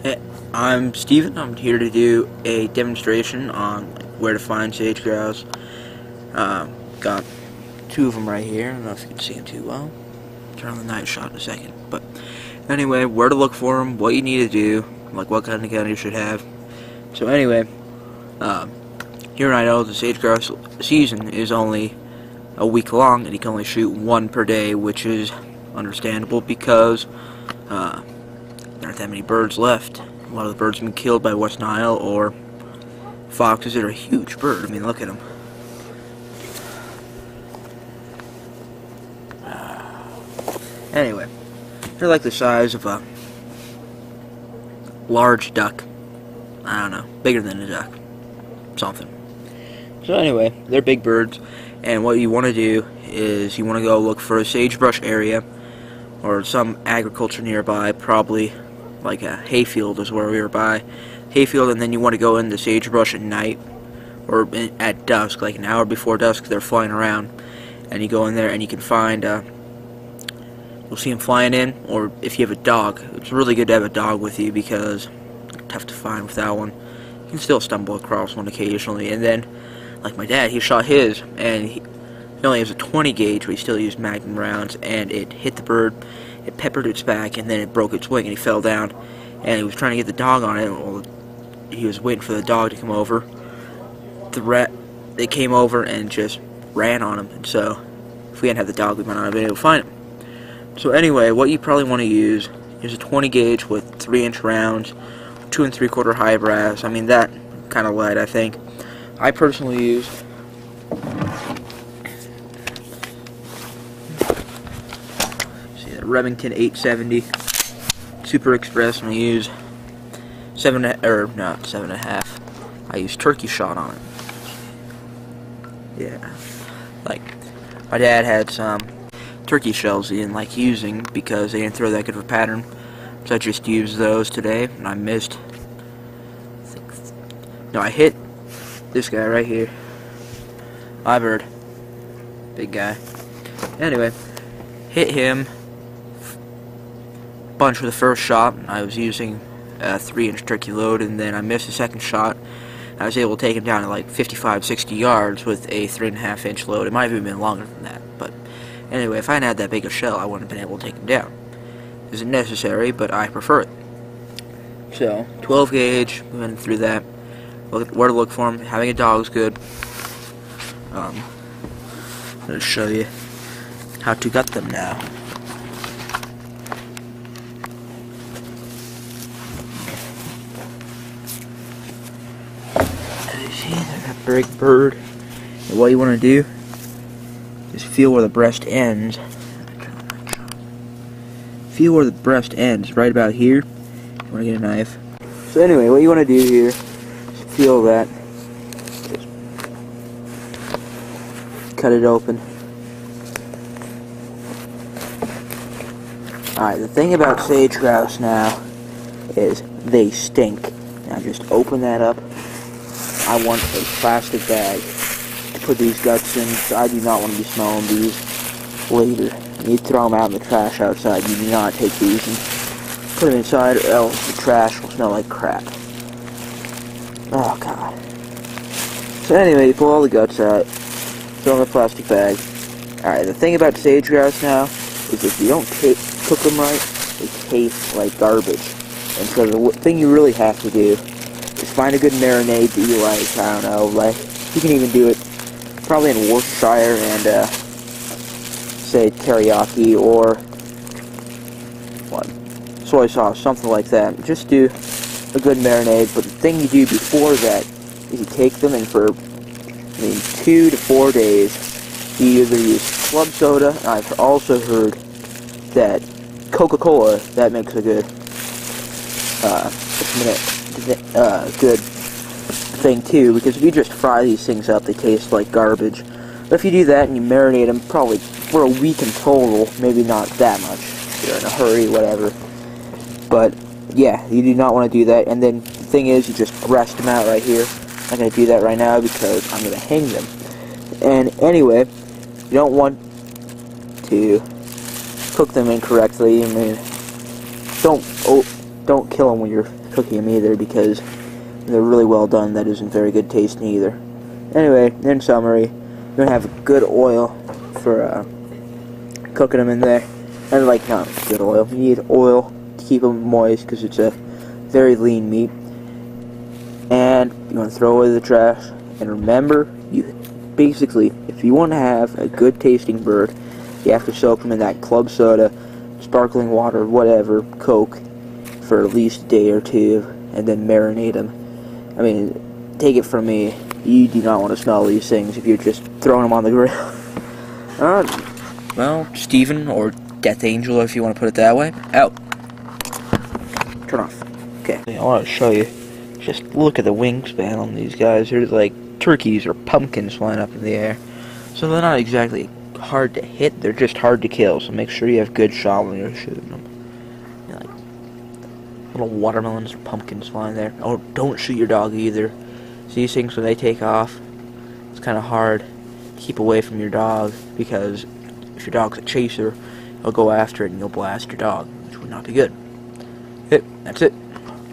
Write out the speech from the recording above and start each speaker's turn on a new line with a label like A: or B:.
A: Hey, I'm Steven. I'm here to do a demonstration on where to find sage grouse. Got two of them right here. I don't know if you can see them too well. Turn on the night shot in a second. But anyway, where to look for them, what you need to do, like what kind of gun you should have. So anyway, here I know the sage grouse season is only a week long, and you can only shoot one per day, which is understandable because there aren't that many birds left. A lot of the birds have been killed by West Nile or foxes that are a huge bird. I mean, look at them. Anyway, they're like the size of a large duck. I don't know, bigger than a duck. Something. So anyway, they're big birds, and what you want to do is you want to go look for a sagebrush area or some agriculture nearby, probably like a hayfield is where we were by. Hayfield, and then you want to go in the sagebrush at night or at dusk, like an hour before dusk. They're flying around, and you go in there and you can find you'll see them flying in. Or if you have a dog, it's really good to have a dog with you because it's tough to find without one. You can still stumble across one occasionally. And then, like my dad, he shot his, and he only has a 20 gauge, but he still used Magnum rounds, and it hit the bird, it peppered its back, and then it broke its wing, and he fell down. And he was trying to get the dog on it. Well, he was waiting for the dog to come over. They came over and just ran on him. And so, if we hadn't had the dog, we might not have been able to find him. So anyway, what you probably want to use is a 20 gauge with 3-inch rounds, 2 3/4 high brass. I mean, that kind of light, I think. I personally use Remington 870 Super Express, and I use 7.5. I use turkey shot on it. Yeah, like my dad had some turkey shells he didn't like using because they didn't throw that good of a pattern, so I just used those today, and I missed. No, I hit this guy right here. My bird, big guy. Anyway, hit him bunch with the first shot. I was using a 3-inch turkey load, and then I missed the second shot. I was able to take him down to like 55-60 yards with a 3.5-inch load. It might have even been longer than that, but anyway, if I hadn't had that big a shell, I wouldn't have been able to take him down. It isn't necessary, but I prefer it. So 12 gauge, we went through that. Look where to look for him. Having a dog is good. I'm going to show you how to gut them now. See, they're a big bird. And what you want to do is feel where the breast ends. Feel where the breast ends, right about here. You want to get a knife. So anyway, what you want to do here is feel that. Just cut it open. Alright, the thing about sage grouse now is they stink. Now just open that up. I want a plastic bag to put these guts in, so I do not want to be smelling these later. You throw them out in the trash outside. You do not take these and put them inside, or else the trash will smell like crap. Oh god. So anyway, you pull all the guts out, throw them in a plastic bag. Alright, the thing about sage grouse now is if you don't cook them right, they taste like garbage. And so the thing you really have to do is find a good marinade that you like. I don't know, like, you can even do it probably in Worcestershire and, say, teriyaki or, what, soy sauce, something like that. Just do a good marinade, but the thing you do before that is you take them and for, 2 to 4 days, you either use club soda, and I've also heard that Coca-Cola, that makes a good, good thing too, because if you just fry these things up, they taste like garbage. But if you do that and you marinate them probably for a week in total, maybe not that much, if you're in a hurry, whatever. But yeah, you do not want to do that. And then the thing is, you just breast them out right here. I'm going to do that right now because I'm going to hang them. And anyway, you don't want to cook them incorrectly. I mean, don't don't kill them when you're cooking them either, because they're really well done. That isn't very good tasting either. Anyway, in summary, you're gonna have good oil for cooking them in there, and like not good oil. You need oil to keep them moist because it's a very lean meat. And you want to throw away the trash. And remember, you basically, if you want to have a good tasting bird, you have to soak them in that club soda, sparkling water, whatever, Coke, for at least a day or two, and then marinate them. I mean, take it from me, you do not want to smell these things if you're just throwing them on the grill. Well, Steven, or Death Angel if you want to put it that way, out. Turn off. Okay. I want to show you. Just look at the wingspan on these guys. They're like turkeys or pumpkins flying up in the air. So they're not exactly hard to hit, they're just hard to kill. So make sure you have good shot when you're shooting them. You know, like little watermelons or pumpkins flying there. Oh, don't shoot your dog either. See, these things, when they take off, it's kind of hard to keep away from your dog, because if your dog's a chaser, he'll go after it and you'll blast your dog, which would not be good. That's it.